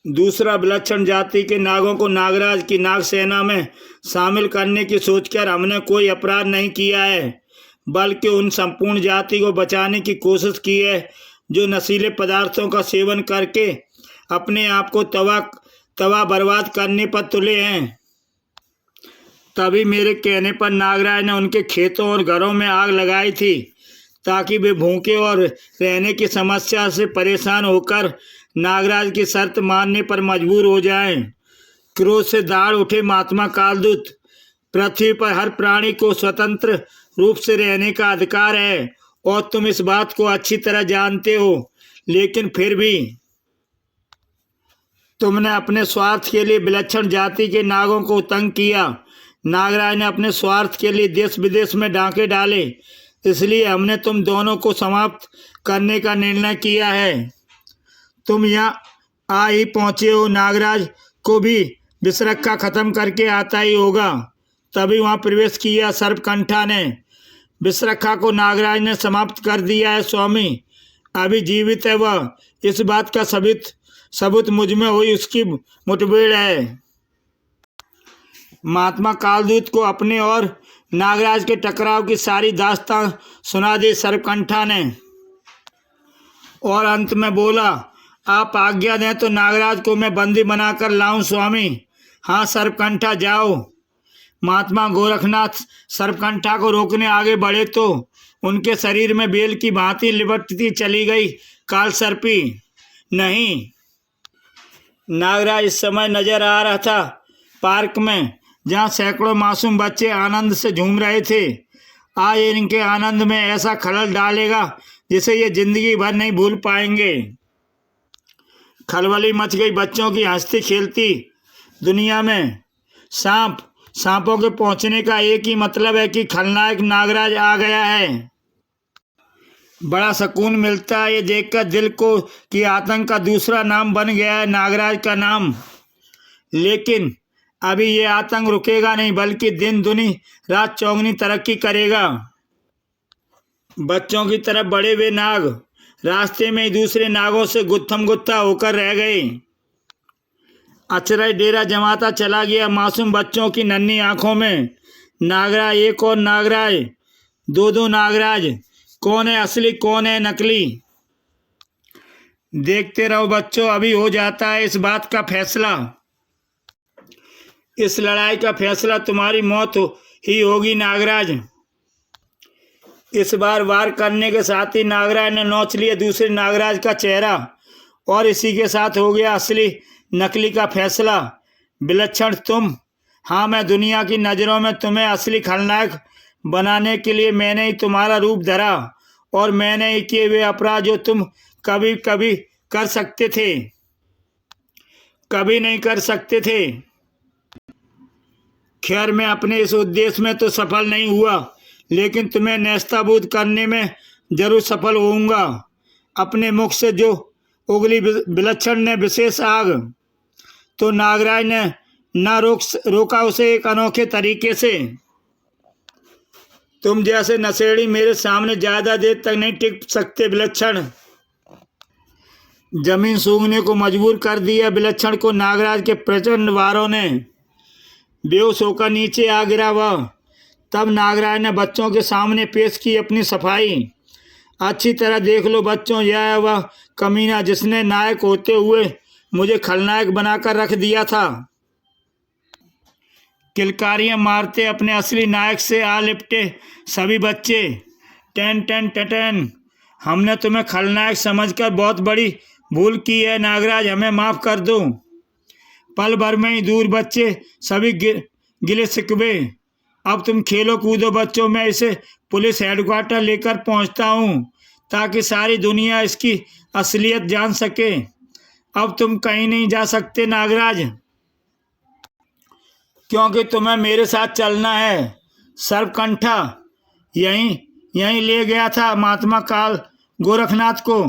दूसरा, विलक्षण जाति के नागों को नागराज की नाग सेना में शामिल करने की सोचकर हमने कोई अपराध नहीं किया है, बल्कि उन संपूर्ण जाति को बचाने की कोशिश की है जो नशीले पदार्थों का सेवन करके अपने आप को तवा बर्बाद करने पर तुले हैं। तभी मेरे कहने पर नागराज ने उनके खेतों और घरों में आग लगाई थी ताकि वे भूखे और रहने की समस्या से परेशान होकर नागराज की शर्त मानने पर मजबूर हो जाएं। क्रोध से दाढ़ उठे महात्मा कालदूत, पृथ्वी पर हर प्राणी को स्वतंत्र रूप से रहने का अधिकार है और तुम इस बात को अच्छी तरह जानते हो, लेकिन फिर भी तुमने अपने स्वार्थ के लिए विलक्षण जाति के नागों को तंग किया। नागराज ने अपने स्वार्थ के लिए देश विदेश में डांके डाले, इसलिए हमने तुम दोनों को समाप्त करने का निर्णय किया है। तुम यहाँ आ ही पहुँचे हो, नागराज को भी विषरखा खत्म करके आता ही होगा। तभी वहाँ प्रवेश किया सर्पकंठा ने। विषरखा को नागराज ने समाप्त कर दिया है स्वामी, अभी जीवित है वह। इस बात का सबूत मुझ में हुई उसकी मुठभेड़ है। महात्मा कालदूत को अपने और नागराज के टकराव की सारी दास्तां सुना दी सर्पकंठा ने और अंत में बोला, आप आज्ञा दें तो नागराज को मैं बंदी बनाकर लाऊं स्वामी। हाँ सर्पकंठा, जाओ। महात्मा गोरखनाथ सर्पकंठा को रोकने आगे बढ़े तो उनके शरीर में बेल की भांति लिपटती चली गई कालसर्पी। नहीं, नागराज इस समय नजर आ रहा था पार्क में, जहाँ सैकड़ों मासूम बच्चे आनंद से झूम रहे थे। आज इनके आनंद में ऐसा खलल डालेगा जिसे ये जिंदगी भर नहीं भूल पाएंगे। खलबली मच गई बच्चों की हंसती खेलती दुनिया में। सांपों के पहुंचने का एक ही मतलब है कि खलनायक नागराज आ गया है। बड़ा सुकून मिलता है ये देखकर दिल को कि आतंक का दूसरा नाम बन गया है नागराज का नाम। लेकिन अभी ये आतंक रुकेगा नहीं, बल्कि दिन दुनी रात चौगनी तरक्की करेगा। बच्चों की तरफ बढ़े हुए नाग रास्ते में ही दूसरे नागों से गुत्थम गुत्था होकर रह गए। अचरज डेरा जमाता चला गया मासूम बच्चों की नन्ही आंखों में। नागराज एक और नागराज, दो नागराज, कौन है असली कौन है नकली? देखते रहो बच्चों, अभी हो जाता है इस बात का फैसला। इस लड़ाई का फैसला तुम्हारी मौत ही होगी नागराज। इस बार वार करने के साथ ही नागराज ने नोच लिया दूसरे नागराज का चेहरा, और इसी के साथ हो गया असली नकली का फैसला। विलक्षण तुम, हाँ मैं दुनिया की नज़रों में तुम्हें असली खलनायक बनाने के लिए मैंने ही तुम्हारा रूप धरा, और मैंने ही किए हुए अपराध जो तुम कभी कभी कर सकते थे, कभी नहीं कर सकते थे। खैर मैं अपने इस उद्देश्य में तो सफल नहीं हुआ, लेकिन तुम्हें नेस्ताबूद करने में जरूर सफल होऊंगा। अपने मुख से जो उगली विलक्षण ने विशेष आग, तो नागराज ने न रोका उसे एक अनोखे तरीके से। तुम जैसे नशेड़ी मेरे सामने ज्यादा देर तक नहीं टिक सकते विलक्षण। जमीन सूंघने को मजबूर कर दिया विलक्षण को नागराज के प्रचंड वारों ने। बेहोश होकर नीचे आ गिरा वह। तब नागराज ने बच्चों के सामने पेश की अपनी सफाई। अच्छी तरह देख लो बच्चों, यह है वह कमीना जिसने नायक होते हुए मुझे खलनायक बनाकर रख दिया था। किलकारियां मारते अपने असली नायक से आ लिपटे सभी बच्चे। टेन टेन टेन, हमने तुम्हें खलनायक समझकर बहुत बड़ी भूल की है नागराज, हमें माफ़ कर दो। पल भर में ही दूर बच्चे सभी गिले शिकवे। अब तुम खेलो कूदो बच्चों, मैं इसे पुलिस हेडक्वार्टर लेकर पहुंचता हूं, ताकि सारी दुनिया इसकी असलियत जान सके। अब तुम कहीं नहीं जा सकते नागराज, क्योंकि तुम्हें मेरे साथ चलना है। सर्पकंठा यहीं ले गया था महात्मा काल गोरखनाथ को।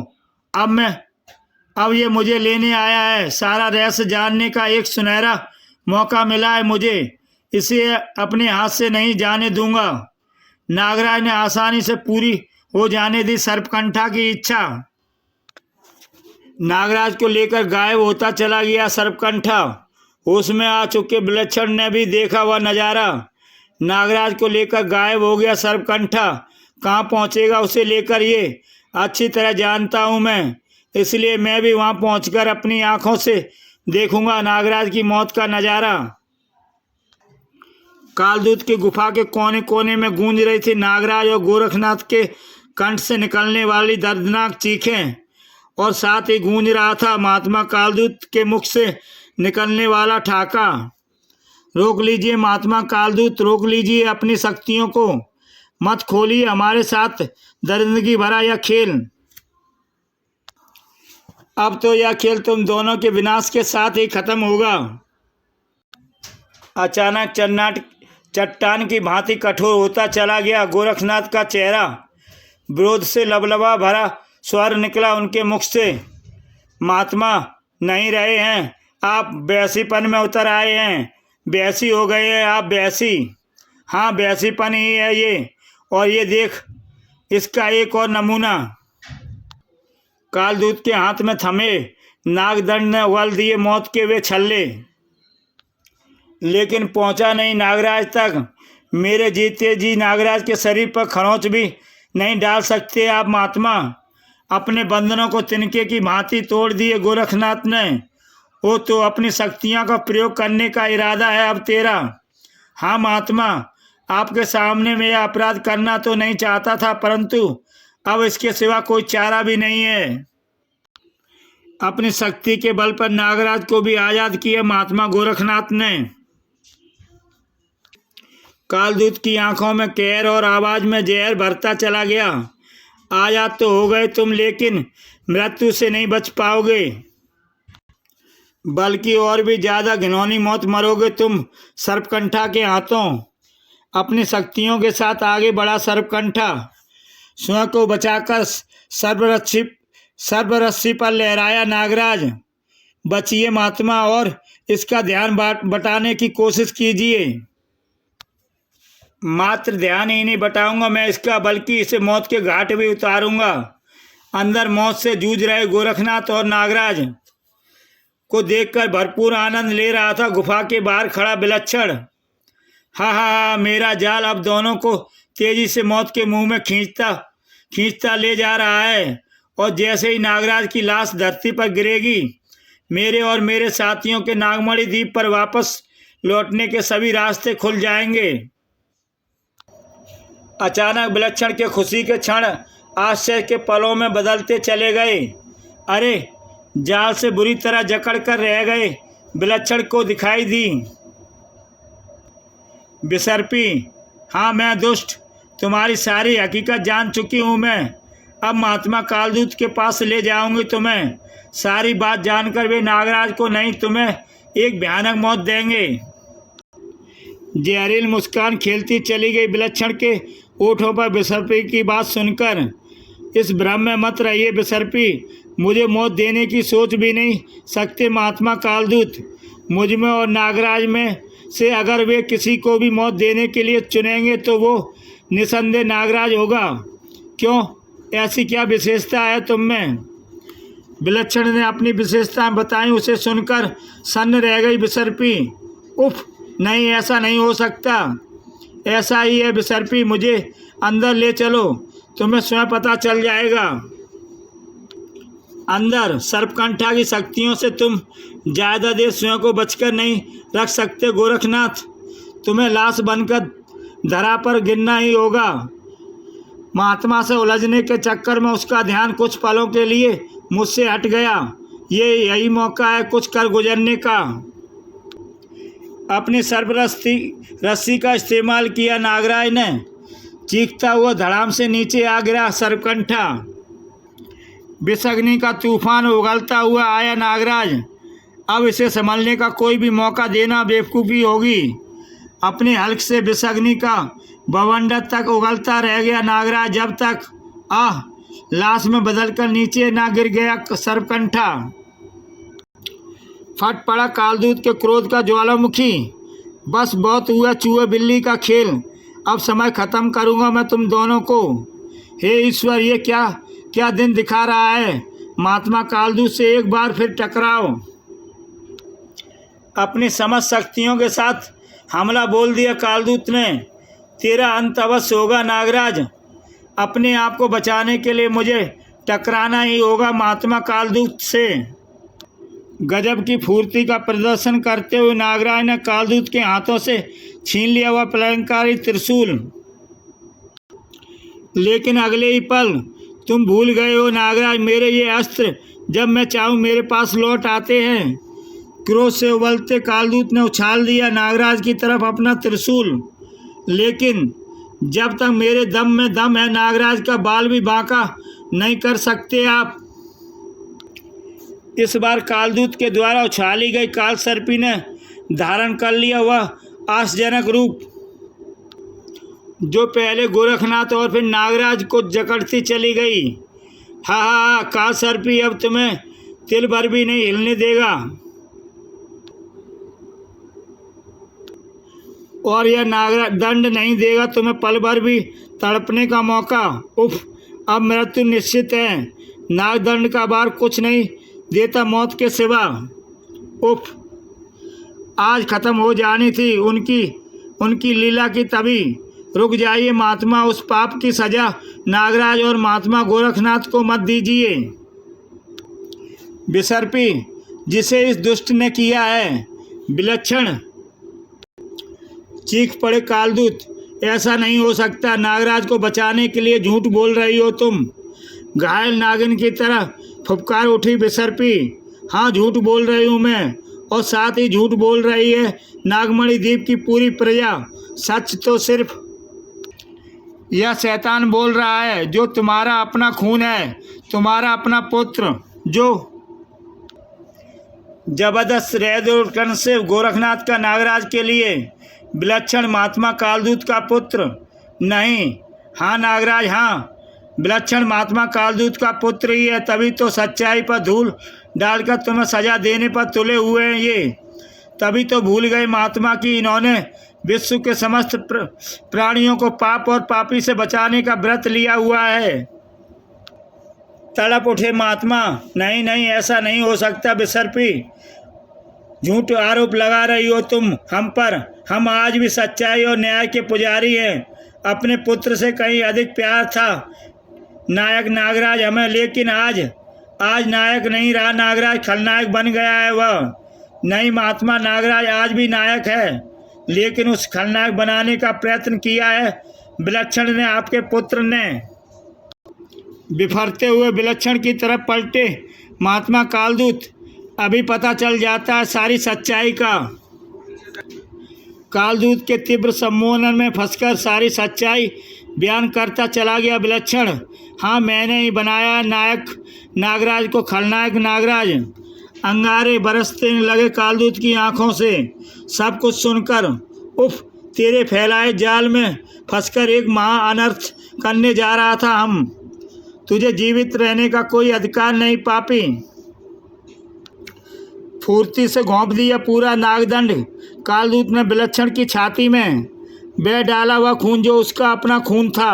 अब ये मुझे लेने आया है। सारा रहस्य जानने का एक सुनहरा मौका मिला है मुझे, इसे अपने हाथ से नहीं जाने दूंगा। नागराज ने आसानी से पूरी हो जाने दी सर्पकंठा की इच्छा। नागराज को लेकर गायब होता चला गया सर्पकंठा। होश में आ चुके विलक्षण ने भी देखा वह नज़ारा। नागराज को लेकर गायब हो गया सर्पकंठा। कहाँ पहुँचेगा उसे लेकर ये अच्छी तरह जानता हूँ मैं, इसलिए मैं भी वहाँ पहुँचकर अपनी आँखों से देखूंगा नागराज की मौत का नज़ारा। कालदूत की गुफा के कोने कोने में गूंज रही थी नागराज और गोरखनाथ के कंठ से निकलने वाली दर्दनाक चीखें, और साथ ही गूंज रहा था महात्मा कालदूत के मुख से निकलने वाला ठाका। रोक लीजिए महात्मा कालदूत, रोक लीजिए अपनी शक्तियों को, मत खोलिए हमारे साथ दरिंदगी भरा यह खेल। अब तो यह खेल तुम दोनों के विनाश के साथ ही खत्म होगा। अचानक चट्टान की भांति कठोर होता चला गया गोरखनाथ का चेहरा। विरोध से लबलबा भरा स्वर निकला उनके मुख से। महात्मा नहीं रहे हैं, आप बैसीपन में उतर आए हैं, बैसी हो गए हैं आप, बैसी। हाँ बैसीपन ही है ये, और ये देख इसका एक और नमूना। कालदूत के हाथ में थमे नागदंड ने उगल दिए मौत के वे छल्ले, लेकिन पहुंचा नहीं नागराज तक। मेरे जीते जी नागराज के शरीर पर खरोंच भी नहीं डाल सकते आप महात्मा। अपने बंधनों को तिनके की भांति तोड़ दिए गोरखनाथ ने। वो तो अपनी शक्तियों का प्रयोग करने का इरादा है अब तेरा। हाँ महात्मा, आपके सामने मैं यह अपराध करना तो नहीं चाहता था, परंतु अब इसके सिवा कोई चारा भी नहीं है। अपनी शक्ति के बल पर नागराज को भी आज़ाद किया महात्मा गोरखनाथ ने। कालदूत की आंखों में कहर और आवाज में जहर भरता चला गया। आज़ाद तो हो गए तुम, लेकिन मृत्यु से नहीं बच पाओगे, बल्कि और भी ज़्यादा घिनौनी मौत मरोगे तुम सर्पकंठा के हाथों। अपनी शक्तियों के साथ आगे बढ़ा सर्पकंठा। स्वयं को बचाकर सर्वरस्सी पर लहराया नागराज। बचिए महात्मा और इसका ध्यान बटाने की कोशिश कीजिए। मात्र ध्यान ही नहीं बटाऊंगा मैं इसका, बल्कि इसे मौत के घाट भी उतारूंगा। अंदर मौत से जूझ रहे गोरखनाथ और नागराज को देखकर भरपूर आनंद ले रहा था गुफा के बाहर खड़ा विलक्षण। हा हा हा, मेरा जाल अब दोनों को तेजी से मौत के मुंह में खींचता ले जा रहा है। और जैसे ही नागराज की लाश धरती पर गिरेगी, मेरे और मेरे साथियों के नागमणि द्वीप पर वापस लौटने के सभी रास्ते खुल जाएंगे। अचानक विलक्षण के खुशी के क्षण आश्चर्य के पलों में बदलते चले गए। अरे, जाल से बुरी तरह जकड़ कर रह गए विलक्षण को दिखाई दी। विसर्पी, हाँ मैं दुष्ट, तुम्हारी सारी हकीकत जान चुकी हूँ मैं। अब महात्मा कालदूत के पास ले जाऊंगी तुम्हें। सारी बात जानकर वे नागराज को नहीं तुम्हें एक भयानक मौत देंगे। जहरील मुस्कान खेलती चली गई विलक्षण के ओठों पर विसर्पी की बात सुनकर। इस भ्रम में मत रहिए विसर्पी, मुझे मौत देने की सोच भी नहीं सकते महात्मा कालदूत। मुझ में और नागराज में से अगर वे किसी को भी मौत देने के लिए चुनेंगे तो वो निसंदेह नागराज होगा। क्यों, ऐसी क्या विशेषता है तुम में? विलक्षण ने अपनी विशेषताएं बताई। उसे सुनकर सन्न रह गई विसर्पी। उफ, नहीं, ऐसा नहीं हो सकता। ऐसा ही है विसर्पी, मुझे अंदर ले चलो, तुम्हें स्वयं पता चल जाएगा। अंदर सर्पकंठा की शक्तियों से तुम ज़्यादा देर स्वयं को बचकर नहीं रख सकते गोरखनाथ। तुम्हें लाश बनकर धरा पर गिरना ही होगा। महात्मा से उलझने के चक्कर में उसका ध्यान कुछ पलों के लिए मुझसे हट गया। यही मौका है कुछ कर गुजरने का। अपनी रस्सी का इस्तेमाल किया नागराज ने। चीखता हुआ धड़ाम से नीचे आ गिरा सर्पकंठा। विषअग्नि का तूफान उगलता हुआ आया नागराज। अब इसे संभलने का कोई भी मौका देना बेवकूफ़ी होगी। अपने हल्क से विषअग्नि का बवंडर तक उगलता रह गया नागराज, जब तक लाश में बदलकर नीचे ना गिर गया सर्पकंठा। फट पड़ा कालदूत के क्रोध का ज्वालामुखी। बस बहुत हुआ चूहे बिल्ली का खेल, अब समय खत्म करूंगा मैं तुम दोनों को। हे ईश्वर, ये क्या दिन दिखा रहा है। महात्मा कालदूत से एक बार फिर टकराओ। अपनी समझ शक्तियों के साथ हमला बोल दिया कालदूत ने। तेरा अंत अवश्य होगा नागराज। अपने आप को बचाने के लिए मुझे टकराना ही होगा महात्मा कालदूत से। गजब की फुर्ती का प्रदर्शन करते हुए नागराज ने कालदूत के हाथों से छीन लिया हुआ प्रलयंकारी त्रिशूल। लेकिन अगले ही पल तुम भूल गए हो नागराज, मेरे ये अस्त्र जब मैं चाहूँ मेरे पास लौट आते हैं। क्रोध से उबलते कालदूत ने उछाल दिया नागराज की तरफ अपना त्रिशूल। लेकिन जब तक मेरे दम में दम है, नागराज का बाल भी बांका नहीं कर सकते आप। इस बार कालदूत के द्वारा उछाली गई काल सर्पी ने धारण कर लिया वह आश्चर्यजनक रूप जो पहले गोरखनाथ और फिर नागराज को जकड़ती चली गई। हा हा हा, काल सर्पी अब तुम्हें तिल भर भी नहीं हिलने देगा और यह नागराज दंड नहीं देगा तुम्हें पल भर भी तड़पने का मौका। उफ, अब मृत्यु निश्चित है। नागदंड का बार कुछ नहीं देता मौत के सिवा। उफ, आज खत्म हो जानी थी उनकी लीला की तभी। रुक जाइए महात्मा, उस पाप की सजा नागराज और महात्मा गोरखनाथ को मत दीजिए। विसर्पी, जिसे इस दुष्ट ने किया है। विलक्षण, चीख पड़े कालदूत। ऐसा नहीं हो सकता, नागराज को बचाने के लिए झूठ बोल रही हो तुम। घायल नागिन की तरह फुफकार उठी विसर्पी। हाँ, झूठ बोल रही हूँ मैं, और साथ ही झूठ बोल रही है नागमणि द्वीप की पूरी प्रजा। सच तो सिर्फ यह शैतान बोल रहा है जो तुम्हारा अपना खून है, तुम्हारा अपना पुत्र, जो जबरदस्त रैदोटन से गोरखनाथ का नागराज के लिए विलक्षण महात्मा कालदूत का पुत्र। नहीं, हाँ नागराज, हाँ विलक्षण महात्मा कालदूत का पुत्र ही है, तभी तो सच्चाई पर धूल डालकर तुम्हें सजा देने पर तुले हुए हैं ये। तभी तो भूल गए महात्मा कि इन्होंने विश्व के समस्त प्राणियों को पाप और पापी से बचाने का व्रत लिया हुआ है। तड़प उठे महात्मा, नहीं नहीं, ऐसा नहीं हो सकता विसर्पी, झूठ आरोप लगा रही हो तुम हम पर। हम आज भी सच्चाई और न्याय के पुजारी हैं। अपने पुत्र से कहीं अधिक प्यार था नायक नागराज हमें, लेकिन आज नायक नहीं रहा नागराज, खलनायक बन गया है वह। नहीं महात्मा, नागराज आज भी नायक है, लेकिन उस खलनायक बनाने का प्रयत्न किया है विलक्षण ने, आपके पुत्र ने। बिफरते हुए विलक्षण की तरफ पलटे महात्मा कालदूत, अभी पता चल जाता है सारी सच्चाई का। कालदूत के तीव्र सम्मोहन में फंसकर सारी सच्चाई बयान करता चला गया विलक्षण। हाँ, मैंने ही बनाया नायक नागराज को खलनायक नागराज। अंगारे बरसने लगे कालदूत की आंखों से सब कुछ सुनकर। उफ, तेरे फैलाए जाल में फंसकर एक महा अनर्थ करने जा रहा था हम। तुझे जीवित रहने का कोई अधिकार नहीं पापी। फुर्ती से घोंप दिया पूरा नागदंड कालदूत ने विलक्षण की छाती में। बह डाला वह खून जो उसका अपना खून था।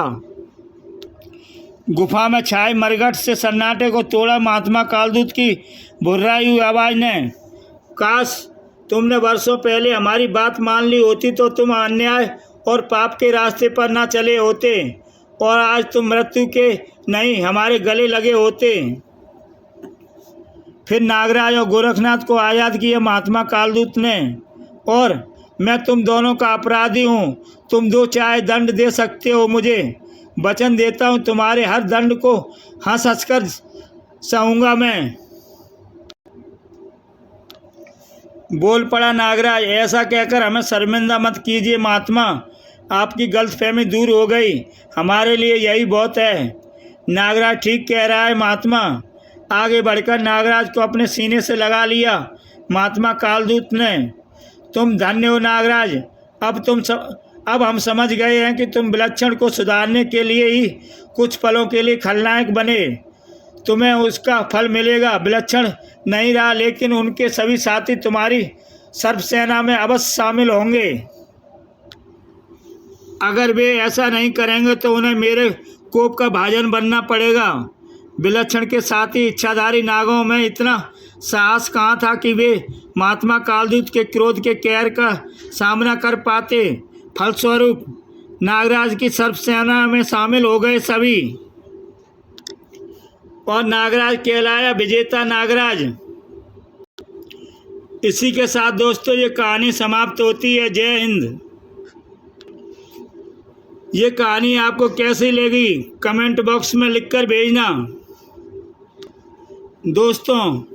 गुफा में छाए मरघट से सन्नाटे को तोड़ा महात्मा कालदूत की भुर्राई हुई आवाज ने। काश तुमने वर्षों पहले हमारी बात मान ली होती तो तुम अन्याय और पाप के रास्ते पर ना चले होते, और आज तुम मृत्यु के नहीं हमारे गले लगे होते। फिर नागराज और गोरखनाथ को आज़ाद किया महात्मा कालदूत ने, और मैं तुम दोनों का अपराधी हूँ। तुम दो चाहे दंड दे सकते हो मुझे, वचन देता हूँ तुम्हारे हर दंड को हंस हंस कर सहूँगा मैं। बोल पड़ा नागराज, ऐसा कहकर हमें शर्मिंदा मत कीजिए महात्मा, आपकी गलतफहमी दूर हो गई, हमारे लिए यही बहुत है। नागराज ठीक कह रहा है महात्मा। आगे बढ़कर नागराज को अपने सीने से लगा लिया महात्मा कालदूत ने। तुम धन्य हो नागराज, अब हम समझ गए हैं कि तुम विलक्षण को सुधारने के लिए ही कुछ पलों के लिए खलनायक बने। तुम्हें उसका फल मिलेगा। विलक्षण नहीं रहा, लेकिन उनके सभी साथी तुम्हारी सर्वसेना में अवश्य शामिल होंगे। अगर वे ऐसा नहीं करेंगे तो उन्हें मेरे कोप का भाजन बनना पड़ेगा। विलक्षण के साथी इच्छाधारी नागों में इतना साहस कहाँ था कि वे महात्मा कालदूत के क्रोध के कहर का सामना कर पाते। फलस्वरूप नागराज की सर्वसेना में शामिल हो गए सभी, और नागराज कहलाया विजेता नागराज। इसी के साथ दोस्तों ये कहानी समाप्त होती है। जय हिंद। ये कहानी आपको कैसी लगी कमेंट बॉक्स में लिखकर भेजना दोस्तों।